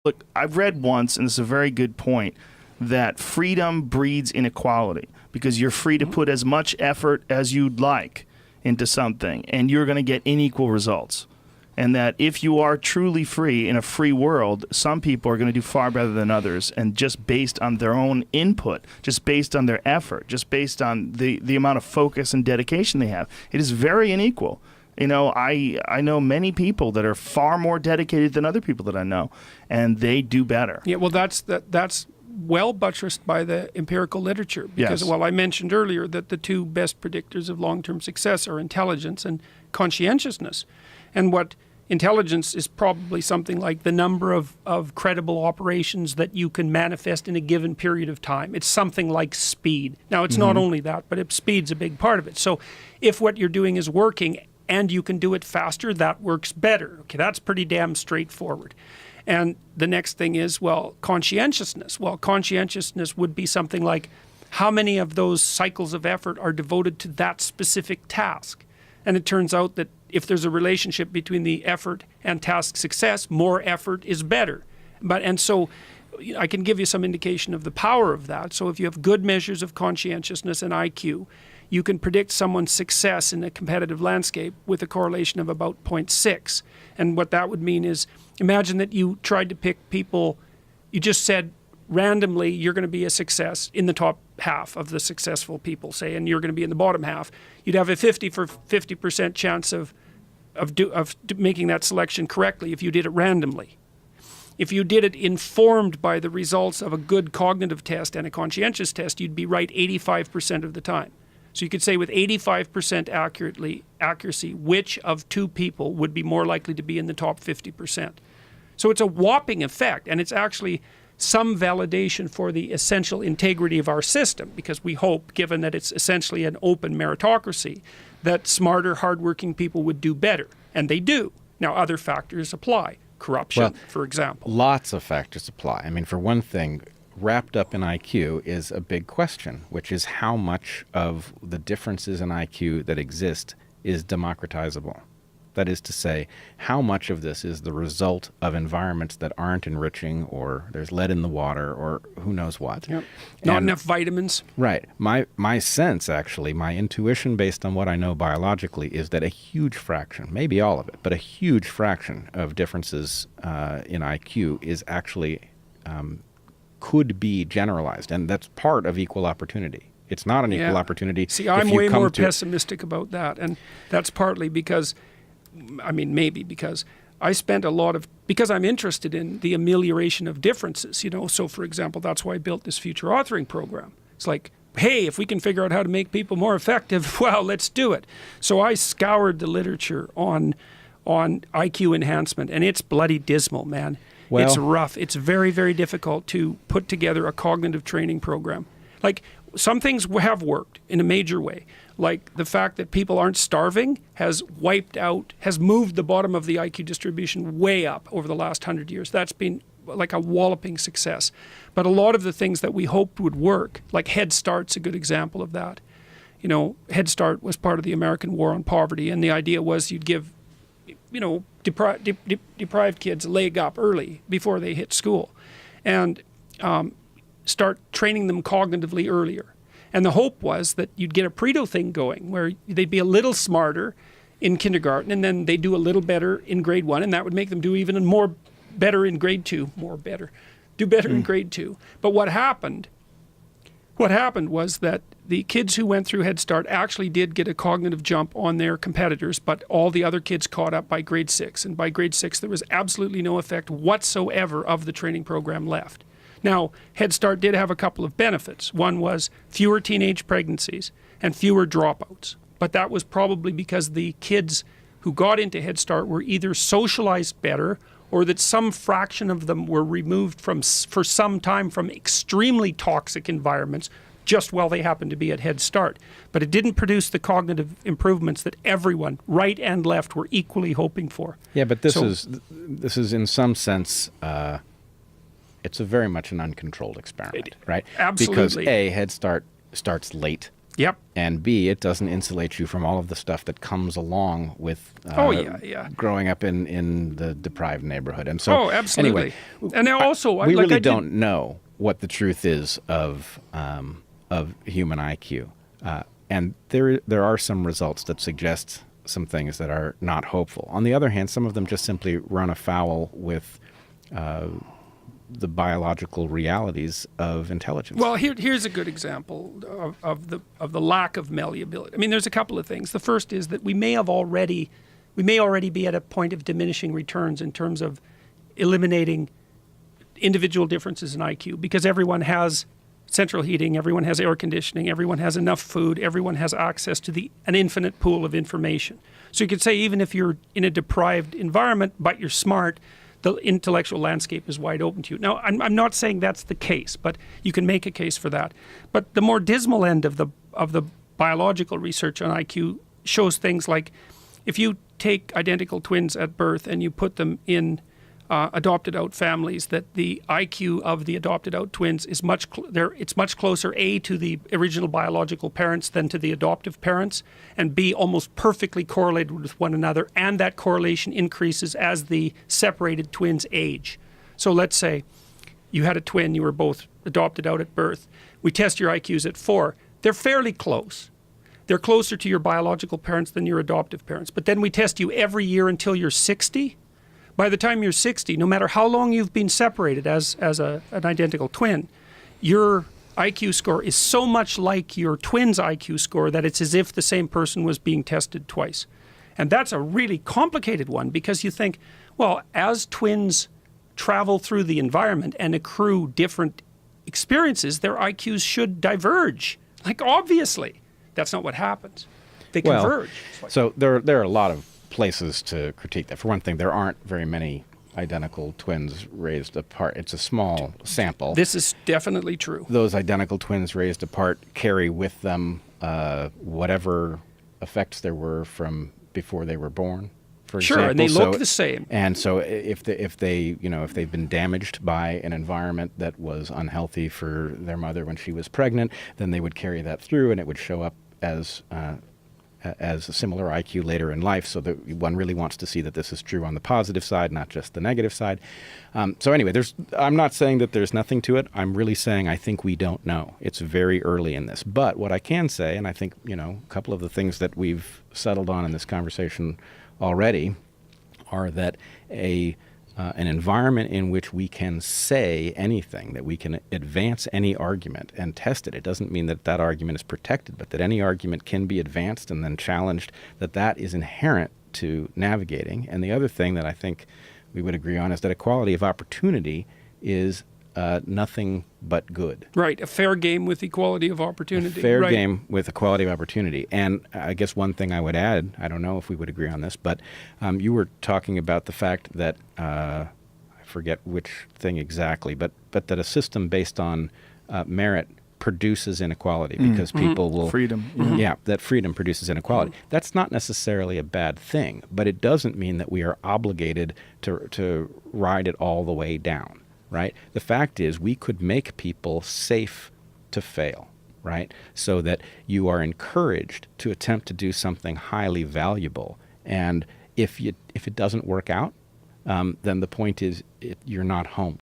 Look, I've read once, and it's a very good point, that freedom breeds inequality because you're free to put as much effort as you'd like into something, and you're going to get unequal results. And that if you are truly free in a free world, some people are going to do far better than others, and just based on their own input, just based on their effort, just based on the amount of focus and dedication they have. It is very unequal. You know, I know many people that are far more dedicated than other people that I know, and they do better. Yeah, well, that's well buttressed by the empirical literature. Because, Yes. well, I mentioned earlier that the two best predictors of long-term success are intelligence and conscientiousness. And what intelligence is probably something like the number of credible operations that you can manifest in a given period of time. It's something like speed. Now, it's not only that, but speed's a big part of it. So if what you're doing is working and you can do it faster, that works better. Okay, that's pretty damn straightforward. And the next thing is, well, conscientiousness. Well, conscientiousness would be something like how many of those cycles of effort are devoted to that specific task. And it turns out that if there's a relationship between the effort and task success, more effort is better. And so I can give you some indication of the power of that. So if you have good measures of conscientiousness and IQ, you can predict someone's success in a competitive landscape with a correlation of about 0.6. And what that would mean is, imagine that you tried to pick people, you just said randomly you're going to be a success in the top half of the successful people, say, and you're going to be in the bottom half. You'd have a 50% chance of making that selection correctly if you did it randomly. If you did it informed by the results of a good cognitive test and a conscientious test, you'd be right 85% of the time. So you could say with 85% accuracy, which of two people would be more likely to be in the top 50%. So it's a whopping effect, and it's actually some validation for the essential integrity of our system, because we hope, given that it's essentially an open meritocracy, that smarter, hardworking people would do better, and they do. Now, other factors apply. Corruption, for example. Lots of factors apply. I mean, for one thing, wrapped up in IQ is a big question, which is how much of the differences in IQ that exist is democratizable. That is to say, how much of this is the result of environments that aren't enriching, or there's lead in the water, or who knows what. Yep. Not enough vitamins. Right. My sense, actually, my intuition based on what I know biologically is that a huge fraction, maybe all of it, but a huge fraction of differences in IQ is actually could be generalized, and that's part of equal opportunity. It's not an equal opportunity. See, I'm way more pessimistic about that, and that's partly because, I mean, maybe because I spent a lot of, because I'm interested in the amelioration of differences, you know. So, for example, that's why I built this future authoring program. It's like, hey, if we can figure out how to make people more effective, well, let's do it. So I scoured the literature on IQ enhancement, and it's bloody dismal, man. Well, it's rough. It's very, very difficult to put together a cognitive training program. Like, some things have worked in a major way. Like the fact that people aren't starving has moved the bottom of the IQ distribution way up over the last 100 years. That's been like a walloping success. But a lot of the things that we hoped would work, like Head Start's a good example of that. You know, Head Start was part of the American War on Poverty, and the idea was you'd give, you know, deprived kids a leg up early before they hit school, and start training them cognitively earlier. And the hope was that you'd get a Pareto thing going where they'd be a little smarter in kindergarten, and then they'd do a little better in grade 1, and that would make them do even more better in grade 2, do better in grade 2. But what happened was that the kids who went through Head Start actually did get a cognitive jump on their competitors, but all the other kids caught up by grade 6. And by grade 6, there was absolutely no effect whatsoever of the training program left. Now, Head Start did have a couple of benefits. One was fewer teenage pregnancies and fewer dropouts. But that was probably because the kids who got into Head Start were either socialized better, or that some fraction of them were removed for some time from extremely toxic environments just while they happened to be at Head Start. But it didn't produce the cognitive improvements that everyone, right and left, were equally hoping for. Yeah, but this is in some sense, it's a very much an uncontrolled experiment, right? Absolutely. Because A, Head Start starts late. Yep. And B, it doesn't insulate you from all of the stuff that comes along with growing up in the deprived neighborhood. And so, absolutely. Anyway, and also, we really don't know what the truth is of human IQ. And there are some results that suggest some things that are not hopeful. On the other hand, some of them just simply run afoul with the biological realities of intelligence. Well, here's a good example of the lack of malleability. I mean, there's a couple of things. The first is that we may already be at a point of diminishing returns in terms of eliminating individual differences in IQ, because everyone has central heating, everyone has air conditioning, everyone has enough food, everyone has access to an infinite pool of information. So you could say even if you're in a deprived environment but you're smart, the intellectual landscape is wide open to you. Now, I'm not saying that's the case, but you can make a case for that. But the more dismal end of the biological research on IQ shows things like, if you take identical twins at birth and you put them in adopted out families, that the IQ of the adopted out twins is much closer, A, to the original biological parents than to the adoptive parents, and B, almost perfectly correlated with one another, and that correlation increases as the separated twins age. So let's say you had a twin, you were both adopted out at birth. We test your IQs at 4. They're fairly close. They're closer to your biological parents than your adoptive parents. But then we test you every year until you're 60. By the time you're 60, no matter how long you've been separated as an identical twin, your IQ score is so much like your twin's IQ score that it's as if the same person was being tested twice. And that's a really complicated one, because you think, well, as twins travel through the environment and accrue different experiences, their IQs should diverge. Like, obviously, that's not what happens. They converge. So there are a lot of places to critique that. For one thing, there aren't very many identical twins raised apart. It's a small sample. This is definitely true. Those identical twins raised apart carry with them whatever effects there were from before they were born, for example. Sure, and they look the same. And so if they've been damaged by an environment that was unhealthy for their mother when she was pregnant, then they would carry that through, and it would show up as a similar IQ later in life. So that one really wants to see that this is true on the positive side, not just the negative side. So anyway, I'm not saying that there's nothing to it. I'm really saying I think we don't know. It's very early in this. But what I can say, and I think, a couple of the things that we've settled on in this conversation already, are that an environment in which we can say anything, that we can advance any argument and test it. It doesn't mean that that argument is protected, but that any argument can be advanced and then challenged, that is inherent to navigating. And the other thing that I think we would agree on is that equality of opportunity is nothing but good. Right, a fair game with equality of opportunity. A fair game with equality of opportunity. And I guess one thing I would add, I don't know if we would agree on this, but you were talking about the fact that, I forget which thing exactly, but that a system based on merit produces inequality, because people will... Freedom. Yeah, that freedom produces inequality. That's not necessarily a bad thing, but it doesn't mean that we are obligated to ride it all the way down. Right? The fact is, we could make people safe to fail, right? So that you are encouraged to attempt to do something highly valuable. And if it doesn't work out, then the point is you're not home.